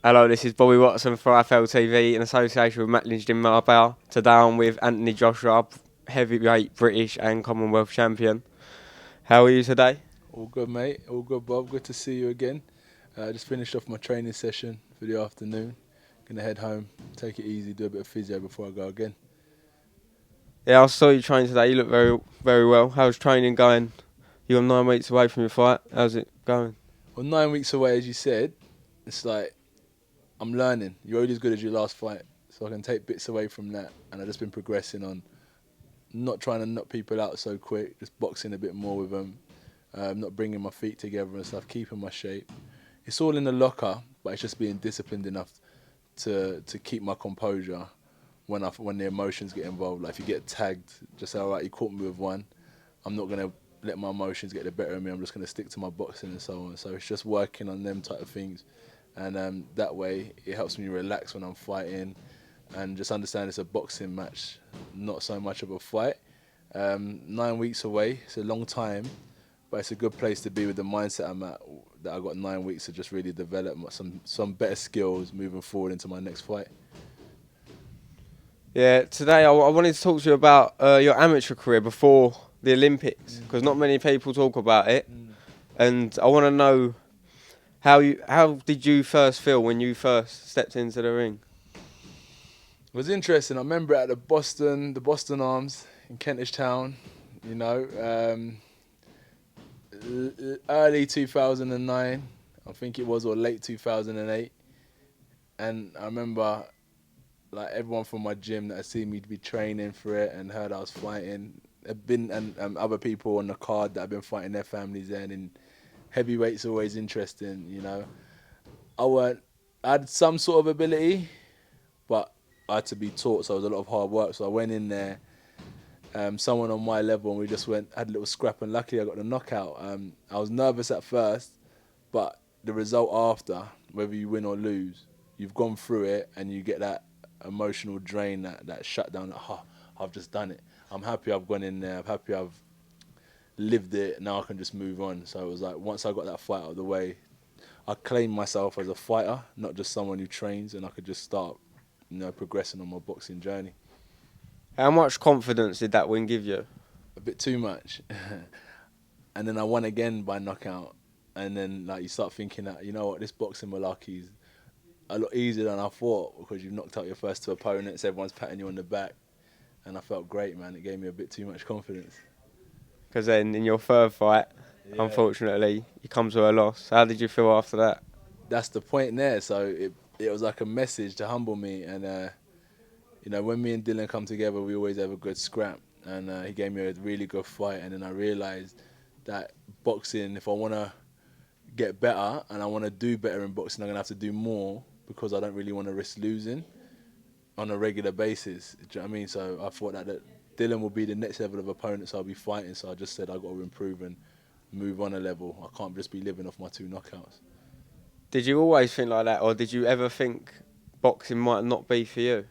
Hello, this is Bobby Watson for FLTV in association with Matt Lynch in Marbella. Today I'm with Anthony Joshua, heavyweight British and Commonwealth champion. How are you today? All good, mate. All good, Bob. Good to see you again. Just finished off my training session for the afternoon. Gonna head home, take it easy, do a bit of physio before I go again. Yeah, I saw you train today. You look very, very well. How's training going? You're 9 weeks away from your fight. How's it going? Well, 9 weeks away, as you said, it's like I'm learning. You're only as good as your last fight, so I can take bits away from that. And I've just been progressing on not trying to knock people out so quick, just boxing a bit more with them, not bringing my feet together and stuff, keeping my shape. It's all in the locker, but it's just being disciplined enough to keep my composure when the emotions get involved. Like if you get tagged, just say, all right, you caught me with one. I'm not gonna let my emotions get the better of me. I'm just gonna stick to my boxing and so on. So it's just working on them type of things, and that way it helps me relax when I'm fighting, and just understand it's a boxing match, not so much of a fight. 9 weeks away, it's a long time, but it's a good place to be with the mindset I'm at. That I got 9 weeks to just really develop some better skills moving forward into my next fight. Yeah, today I wanted to talk to you about your amateur career before the Olympics, because not many people talk about it, and I want to know how did you first feel when you first stepped into the ring? It was interesting. I remember at the Boston Arms in Kentish Town, you know, early 2009, I think it was, or late 2008. And I remember like everyone from my gym that had seen me be training for it and heard I was fighting, had been, and other people on the card that had been fighting their families then. And heavyweight's always interesting, you know. I weren't, I had some sort of ability, but I had to be taught, so it was a lot of hard work. So I went in there, someone on my level, and we just had a little scrap, and luckily I got the knockout. I was nervous at first, but the result after, whether you win or lose, you've gone through it, and you get that emotional drain, that shutdown. Like, oh, I've just done it. I'm happy I've gone in there. I'm happy I've lived it. Now I can just move on. So it was like once I got that fight out of the way, I claimed myself as a fighter, not just someone who trains, and I could just start, progressing on my boxing journey. How much confidence did that win give you? A bit too much. And then I won again by knockout. And then like you start thinking that, you know what, this boxing malarkey is a lot easier than I thought, because you've knocked out your first two opponents, everyone's patting you on the back. And I felt great, man. It gave me a bit too much confidence. Because then in your third fight, Yeah. unfortunately, you come to a loss. How did you feel after that? That's the point there. So it was like a message to humble me. And, when me and Dylan come together, we always have a good scrap. And he gave me a really good fight. And then I realised that boxing, if I want to get better and I want to do better in boxing, I'm going to have to do more, because I don't really want to risk losing on a regular basis. Do you know what I mean? So I thought that Dylan will be the next level of opponents I'll be fighting. So I just said I've got to improve and move on a level. I can't just be living off my two knockouts. Did you always think like that, or did you ever think boxing might not be for you?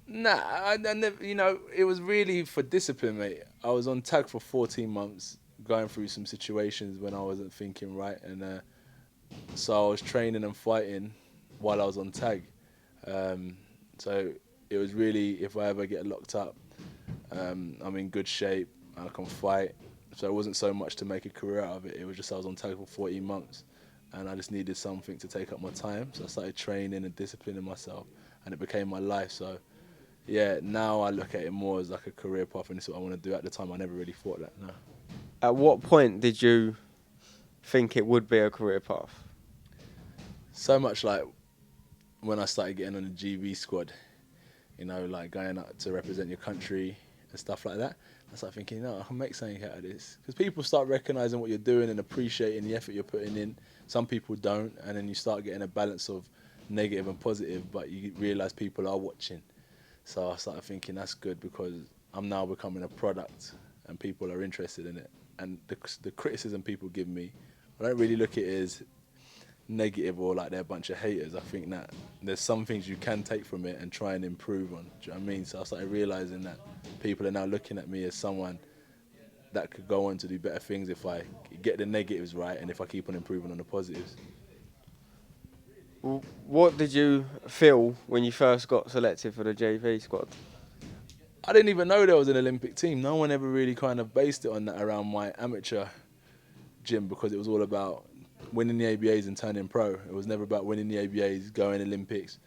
Nah, I never, it was really for discipline, mate. I was on tag for 14 months, going through some situations when I wasn't thinking right. And so I was training and fighting while I was on tag. Um, so it was really, if I ever get locked up, I'm in good shape, I can fight. So it wasn't so much to make a career out of it. It was just I was on tag for 14 months, and I just needed something to take up my time. So I started training and disciplining myself, and it became my life. So yeah, now I look at it more as like a career path, and it's what I want to do. At the time, I never really thought that. No. At what point did you think it would be a career path? So much like when I started getting on the GB squad, like going out to represent your country and stuff like that. I started thinking, no, I can make something out of this. Because people start recognising what you're doing and appreciating the effort you're putting in. Some people don't, and then you start getting a balance of negative and positive, but you realise people are watching. So I started thinking that's good, because I'm now becoming a product and people are interested in it. And the criticism people give me, I don't really look at it as negative or like they're a bunch of haters. I think that there's some things you can take from it and try and improve on. Do you know what I mean? So I started realising that people are now looking at me as someone that could go on to do better things if I get the negatives right and if I keep on improving on the positives. What did you feel when you first got selected for the GB squad? I didn't even know there was an Olympic team. No one ever really kind of based it on that around my amateur gym, because it was all about winning the ABAs and turning pro. It was never about winning the ABAs, going Olympics.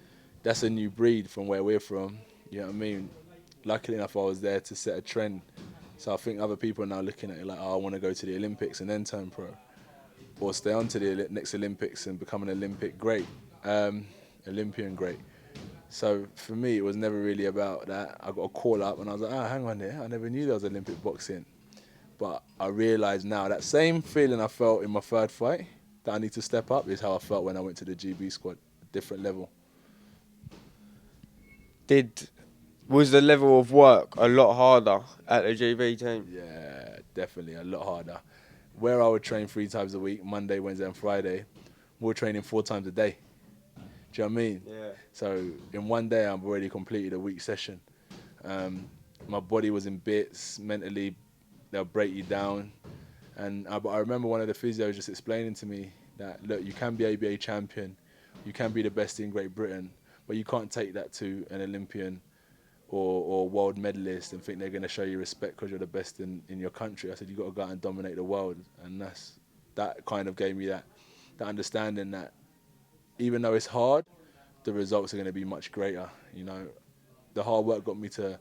That's a new breed from where we're from. You know what I mean? Luckily enough, I was there to set a trend. So I think other people are now looking at it like, oh, I want to go to the Olympics and then turn pro, or stay on to the next Olympics and become an Olympic great, Olympian great. So for me, it was never really about that. I got a call up and I was like, oh, hang on there. I never knew there was Olympic boxing. But I realise now that same feeling I felt in my third fight, that I need to step up, is how I felt when I went to the GB squad, a different level. Was the level of work a lot harder at the GB team? Yeah, definitely a lot harder. Where I would train 3 times a week, Monday, Wednesday and Friday, we're training 4 times a day. Do you know what I mean? Yeah. So in one day, I've already completed a week session. My body was in bits. Mentally, they'll break you down. But I remember one of the physios just explaining to me that, look, you can be ABA champion, you can be the best in Great Britain, but you can't take that to an Olympian or world medalist and think they're going to show you respect because you're the best in your country. I said, you've got to go out and dominate the world. And that kind of gave me that understanding that even though it's hard, the results are going to be much greater. You know, the hard work got me to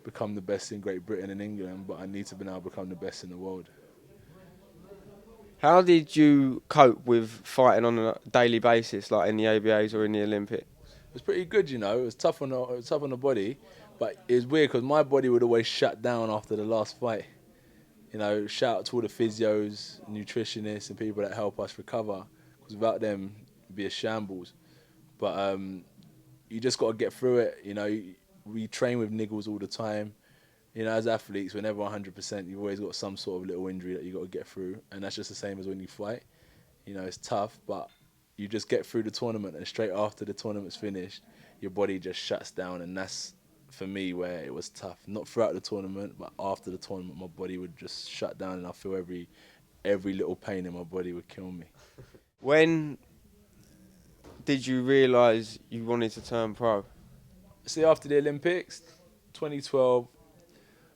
become the best in Great Britain and England, but I need to be now become the best in the world. How did you cope with fighting on a daily basis, like in the ABAs or in the Olympics? It was pretty good, you know. It was tough on the body, but it was weird because my body would always shut down after the last fight. You know, shout out to all the physios, nutritionists, and people that help us recover, because without them, it'd be a shambles. But you just got to get through it. You know, we train with niggles all the time. You know, as athletes, we're never 100%. You've always got some sort of little injury that you got to get through, and that's just the same as when you fight. You know, it's tough, but you just get through the tournament, and straight after the tournament's finished, your body just shuts down, and that's, for me, where it was tough. Not throughout the tournament, but after the tournament, my body would just shut down, and I feel every little pain in my body would kill me. When did you realise you wanted to turn pro? See, after the Olympics, 2012,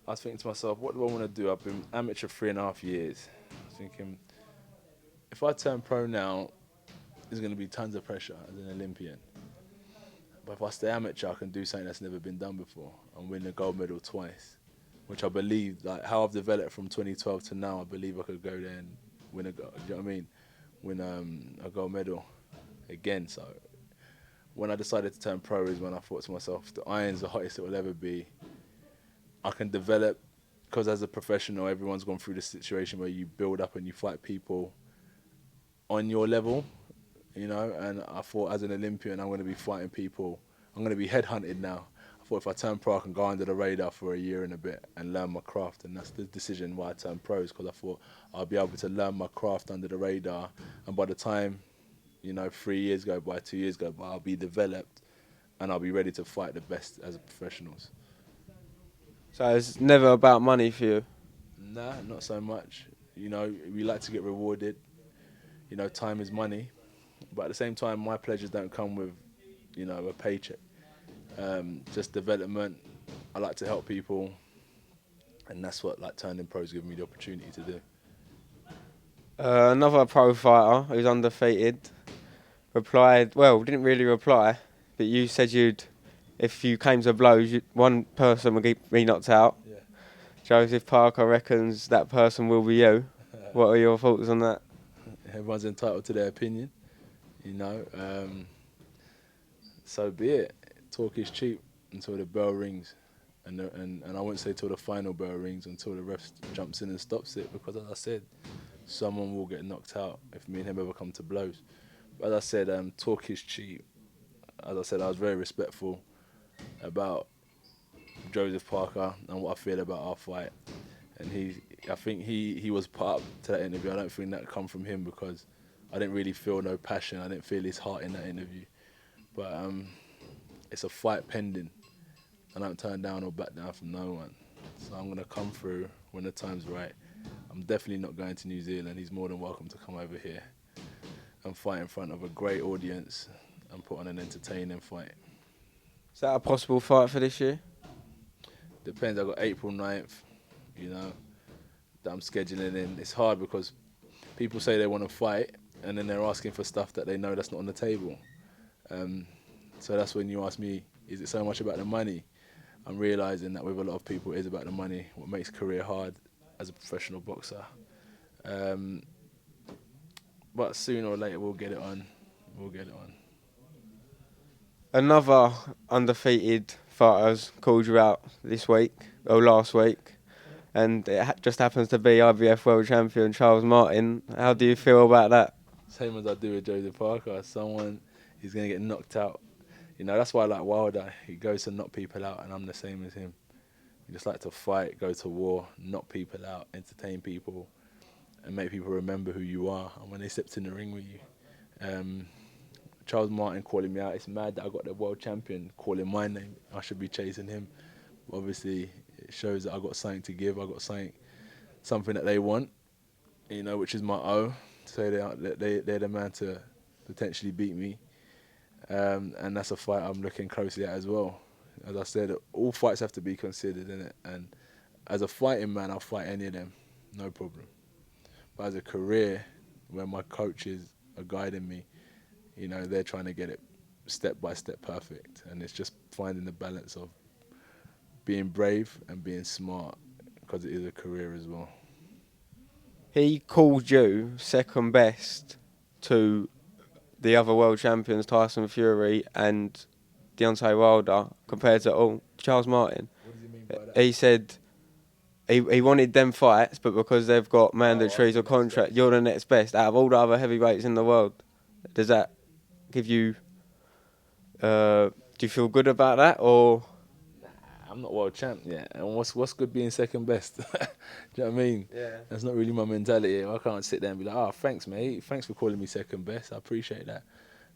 I was thinking to myself, what do I want to do? I've been amateur 3.5 years. I was thinking, if I turn pro now, there's going to be tons of pressure as an Olympian. But if I stay amateur, I can do something that's never been done before and win a gold medal twice, which I believe, like how I've developed from 2012 to now, I believe I could go there and win a gold, you know what I mean? Win a gold medal again. So when I decided to turn pro is when I thought to myself, the iron's the hottest it will ever be. I can develop, because as a professional, everyone's gone through this situation where you build up and you fight people on your level, you know, and I thought as an Olympian, I'm going to be fighting people. I'm going to be headhunted now. I thought if I turn pro, I can go under the radar for a year and a bit and learn my craft, and that's the decision why I turned pro, is because I thought I'll be able to learn my craft under the radar, and by the time, you know, 3 years go by, 2 years go by, I'll be developed and I'll be ready to fight the best as professionals. So it's never about money for you? Nah, not so much. You know, we like to get rewarded. You know, time is money. But at the same time, my pleasures don't come with, you know, a paycheck. Just development. I like to help people. And that's what, like, turning pro's given me the opportunity to do. Another pro fighter who's undefeated didn't really reply, but you said if you came to blows, one person would be knocked out. Yeah. Joseph Parker reckons that person will be you. What are your thoughts on that? Everyone's entitled to their opinion, you know. So be it. Talk is cheap until the bell rings. And I won't say till the final bell rings, until the ref jumps in and stops it, because as I said, someone will get knocked out if me and him ever come to blows. But as I said, talk is cheap. As I said, I was very respectful about Joseph Parker and what I feel about our fight. And I think he was part to that interview. I don't think that come from him, because I didn't really feel no passion. I didn't feel his heart in that interview. But it's a fight pending. I don't turn down or back down from no one. So I'm going to come through when the time's right. I'm definitely not going to New Zealand. He's more than welcome to come over here and fight in front of a great audience and put on an entertaining fight. Is that a possible fight for this year? Depends. I got April 9th, you know, that I'm scheduling in. It's hard because people say they want to fight and then they're asking for stuff that they know that's not on the table. So that's when you ask me, is it so much about the money? I'm realising that with a lot of people it is about the money, what makes career hard as a professional boxer. But sooner or later we'll get it on. We'll get it on. Another undefeated fighter's called you out this week, or last week, and it just happens to be IBF world champion Charles Martin. How do you feel about that? Same as I do with Joseph Parker. Someone is going to get knocked out. You know, that's why I like Wilder. He goes to knock people out, and I'm the same as him. We just like to fight, go to war, knock people out, entertain people, and make people remember who you are and when they stepped in the ring with you. Charles Martin calling me out. It's mad that I got the world champion calling my name. I should be chasing him. Obviously, it shows that I got something to give. I got something that they want, you know, which is my O. So they're the man to potentially beat me. And that's a fight I'm looking closely at as well. As I said, all fights have to be considered, innit? And as a fighting man, I'll fight any of them, no problem. But as a career, where my coaches are guiding me, you know, they're trying to get it step by step perfect. And it's just finding the balance of being brave and being smart, because it is a career as well. He called you second best to the other world champions, Tyson Fury and Deontay Wilder, compared to Charles Martin. What does he mean by that? He said he wanted them fights, but because they've got mandatories or contract, you're the next best out of all the other heavyweights in the world. Does that give you? Do you feel good about that, or? I'm not world champ yet, and what's good being second best? Do you know what I mean? Yeah. That's not really my mentality. I can't sit there and be like, "Oh, thanks, mate. Thanks for calling me second best. I appreciate that."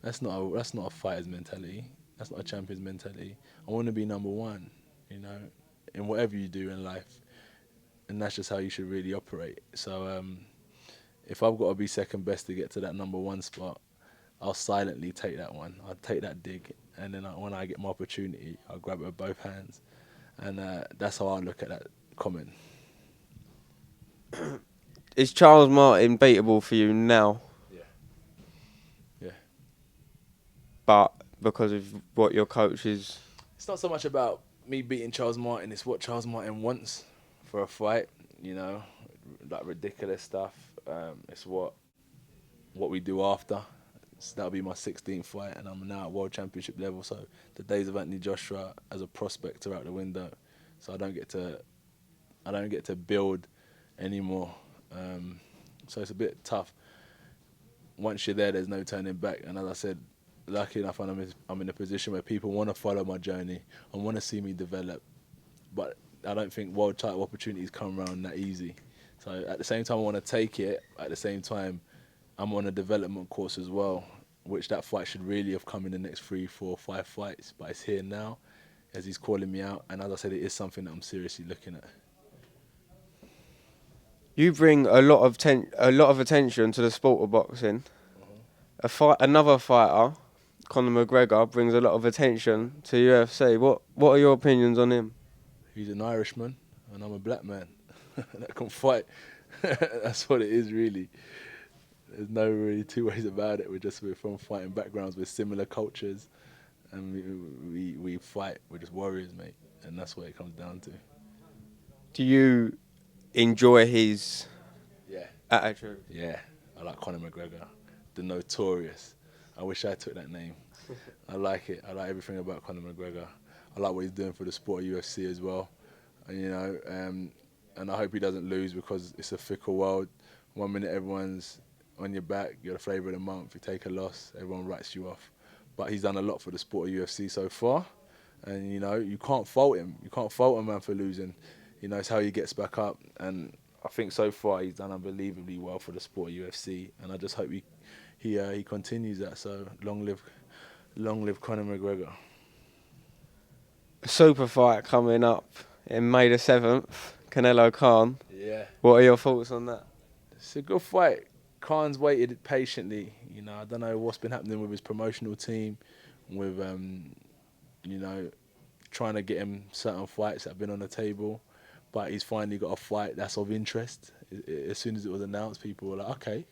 That's not a fighter's mentality. That's not a champion's mentality. I want to be number one, you know, in whatever you do in life, and that's just how you should really operate. So, if I've got to be second best to get to that number one spot, I'll silently take that one. I'll take that dig, and then when I get my opportunity, I'll grab it with both hands. And that's how I look at that comment. Is Charles Martin beatable for you now? Yeah. But because of what your coach is... It's not so much about me beating Charles Martin, it's what Charles Martin wants for a fight, you know, like ridiculous stuff. It's what we do after. So that'll be my 16th fight, and I'm now at World Championship level, so the days of Anthony Joshua as a prospect are out the window. So I don't get to build anymore. So it's a bit tough. Once you're there, there's no turning back. And as I said, lucky enough, I'm in a position where people want to follow my journey and want to see me develop. But I don't think world title opportunities come around that easy. So at the same time, I want to take it. At the same time, I'm on a development course as well, which that fight should really have come in the next 3, 4, 5 fights. But it's here now, as he's calling me out. And as I said, it is something that I'm seriously looking at. You bring a lot of attention to the sport of boxing. Another fighter, Conor McGregor, brings a lot of attention to UFC. What are your opinions on him? He's an Irishman, and I'm a black man that can fight. That's what it is, really. There's no really two ways about it. We're from fighting backgrounds with similar cultures, and we fight. We're just warriors, mate, and that's what it comes down to. Do you enjoy his attitude? Yeah, I like Conor McGregor, the Notorious. I wish I took that name. I like it. I like everything about Conor McGregor. I like what he's doing for the sport of UFC as well. And, you know, and I hope he doesn't lose, because it's a fickle world. 1 minute everyone's on your back, you're the flavour of the month. You take a loss, everyone writes you off. But he's done a lot for the sport of UFC so far. And, you know, you can't fault him. You can't fault a man for losing. You know, it's how he gets back up. And I think so far he's done unbelievably well for the sport of UFC. And I just hope he continues that. So long live Conor McGregor. A super fight coming up in May the 7th, Canelo Khan. Yeah. What are your thoughts on that? It's a good fight. Khan's waited patiently. I don't know what's been happening with his promotional team, with trying to get him certain fights that have been on the table, but he's finally got a fight that's of interest. As soon as it was announced, people were like, okay,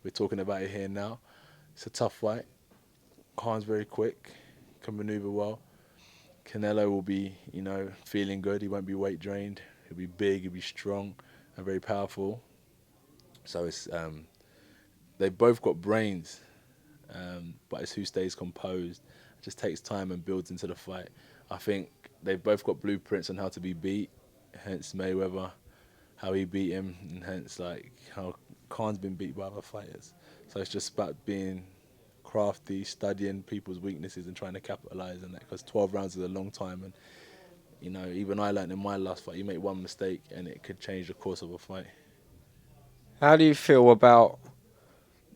we're talking about it here now. It's a tough fight. Khan's very quick, can maneuver well. Canelo will be, feeling good. He won't be weight drained. He'll be big, he'll be strong and very powerful. So they've both got brains, but it's who stays composed. It just takes time and builds into the fight. I think they've both got blueprints on how to be beat, hence Mayweather, how he beat him, and hence how Khan's been beat by other fighters. So it's just about being crafty, studying people's weaknesses and trying to capitalize on that, because 12 rounds is a long time, and even I learned in my last fight, you make one mistake and it could change the course of a fight. How do you feel about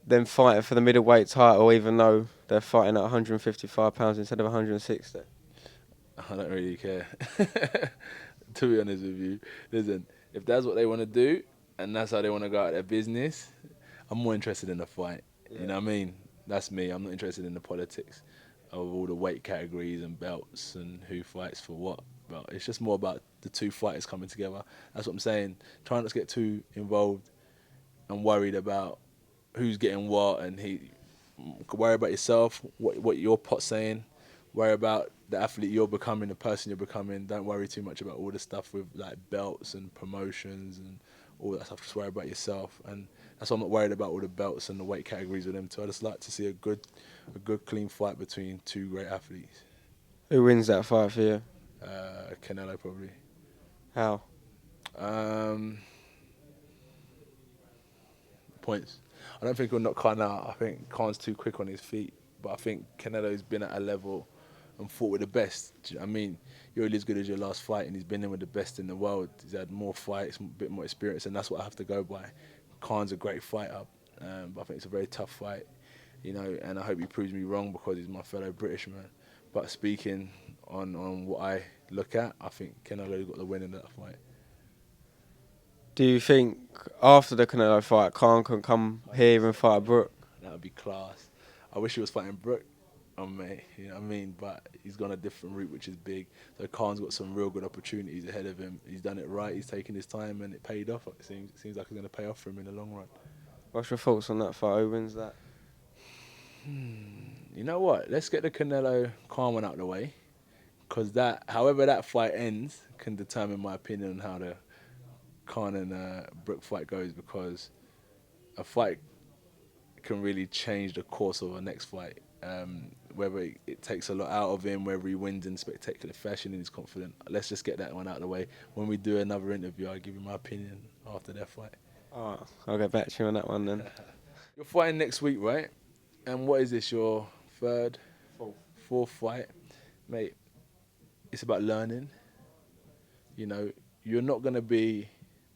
them fighting for the middleweight title, even though they're fighting at 155 pounds instead of 160? I don't really care, to be honest with you. Listen, if that's what they want to do and that's how they want to go out their business, I'm more interested in the fight. Yeah. You know what I mean? That's me. I'm not interested in the politics of all the weight categories and belts and who fights for what. But it's just more about the two fighters coming together. That's what I'm saying. Try not to get too involved and worried about who's getting what, and worry about yourself, what your pot's saying. Worry about the athlete you're becoming, the person you're becoming. Don't worry too much about all the stuff with belts and promotions and all that stuff. Just worry about yourself, and that's why I'm not worried about all the belts and the weight categories with them too. I just like to see a good clean fight between two great athletes. Who wins that fight for you? Canelo probably. How? Points. I don't think he'll knock Khan out. I think Khan's too quick on his feet, but I think Canelo's been at a level and fought with the best. Do you know what I mean? You're only as good as your last fight, and he's been in with the best in the world. He's had more fights, a bit more experience, and that's what I have to go by. Khan's a great fighter, but I think it's a very tough fight, and I hope he proves me wrong because he's my fellow British man. But speaking on what I look at, I think Canelo got the win in that fight. Do you think after the Canelo fight, Khan can come here and fight Brook? That would be class. I wish he was fighting Brook on me, you know what I mean? But he's gone a different route, which is big. So Khan's got some real good opportunities ahead of him. He's done it right. He's taken his time, and it paid off. It seems like it's going to pay off for him in the long run. What's your thoughts on that fight? Who wins that? You know what? Let's get the Canelo-Khan one out of the way, because however that fight ends can determine my opinion on how the Khan and Brook fight goes, because a fight can really change the course of a next fight. Whether it takes a lot out of him, whether he wins in spectacular fashion and he's confident. Let's just get that one out of the way. When we do another interview, I'll give you my opinion after that fight. Oh, I'll get back to you on that one then. You're fighting next week, right? And what is this, your fourth fight? Mate, it's about learning. You're not going to be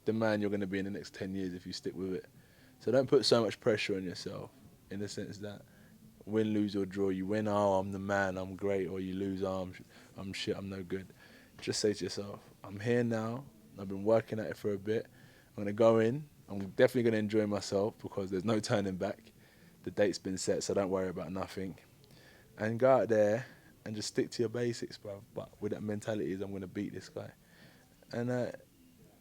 the man you're going to be in the next 10 years if you stick with it. So don't put so much pressure on yourself, in the sense that win, lose or draw, you win, I'm the man, I'm great, or you lose, I'm shit, I'm no good. Just say to yourself, I'm here now, I've been working at it for a bit, I'm going to go in, I'm definitely going to enjoy myself because there's no turning back. The date's been set, so don't worry about nothing. And go out there and just stick to your basics, bro. But with that mentality is I'm going to beat this guy. And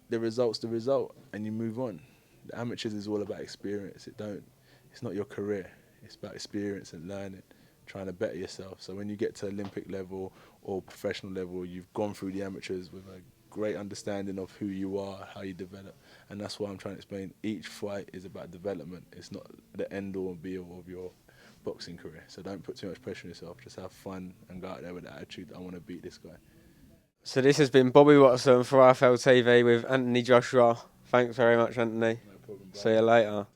the result's the result, and you move on. The amateurs is all about experience. It's not your career. It's about experience and learning, trying to better yourself. So when you get to Olympic level or professional level, you've gone through the amateurs with a great understanding of who you are, how you develop. And that's why I'm trying to explain each fight is about development. It's not the end-all and be-all of your boxing career. So don't put too much pressure on yourself. Just have fun and go out there with the attitude that I want to beat this guy. So this has been Bobby Watson for IFL TV with Anthony Joshua. Thanks very much, Anthony. No problem, bro. See you later.